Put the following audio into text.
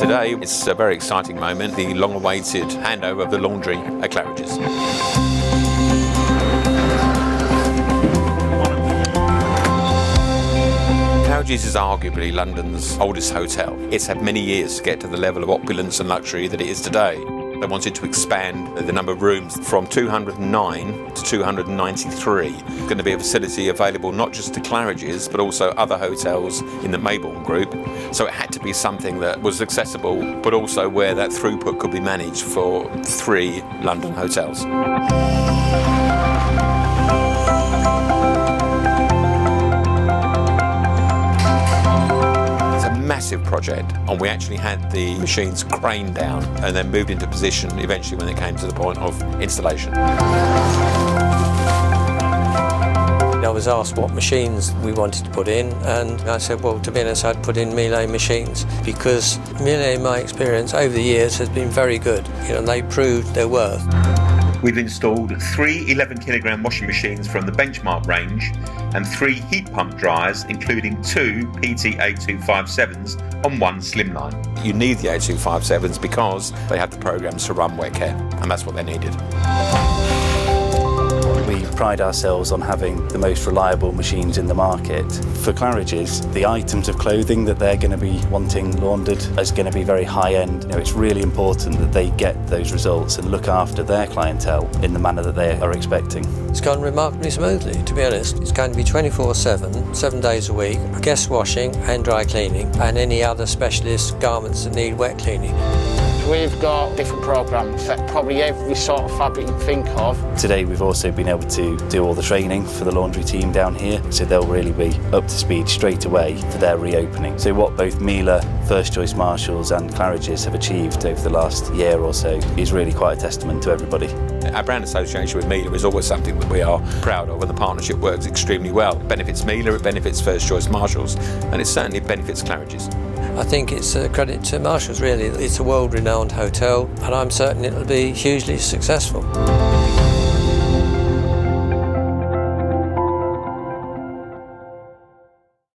Today, it's a very exciting moment, the long-awaited handover of the laundry at Claridge's. Claridge's is arguably London's oldest hotel. It's had many years to get to the level of opulence and luxury that it is today. They wanted to expand the number of rooms from 209 to 293. It's going to be a facility available not just to Claridge's but also other hotels in the Mayfair group. So it had to be something that was accessible but also where that throughput could be managed for 3 London hotels. Massive project, and we actually had the machines craned down and then moved into position eventually when it came to the point of installation. I was asked what machines we wanted to put in, and I said, well, to be honest, I'd put in Miele machines because Miele, in my experience over the years, has been very good. They proved their worth. We've installed 3 11-kilogram washing machines from the Benchmark range and 3 heat pump dryers, including 2 PT8257s on 1 Slimline. You need the 8257s because they have the programs to run wet care, and that's what they needed. We pride ourselves on having the most reliable machines in the market. For Claridge's, the items of clothing that they're going to be wanting laundered is going to be very high end. It's really important that they get those results and look after their clientele in the manner that they are expecting. It's gone remarkably smoothly, to be honest. It's going to be 24/7, 7 days a week, guest washing and dry cleaning, and any other specialist garments that need wet cleaning. We've got different programs for probably every sort of fabric you can think of. Today we've also been able to do all the training for the laundry team down here, so they'll really be up to speed straight away for their reopening. So what both Miele, First Choice Marshalls and Claridge's have achieved over the last year or so is really quite a testament to everybody. Our brand association with Miele is always something that we are proud of, and the partnership works extremely well. It benefits Miele, it benefits First Choice Marshalls, and it certainly benefits Claridge's. I think it's a credit to Marshalls, really. It's a world-renowned hotel, and I'm certain it'll be hugely successful.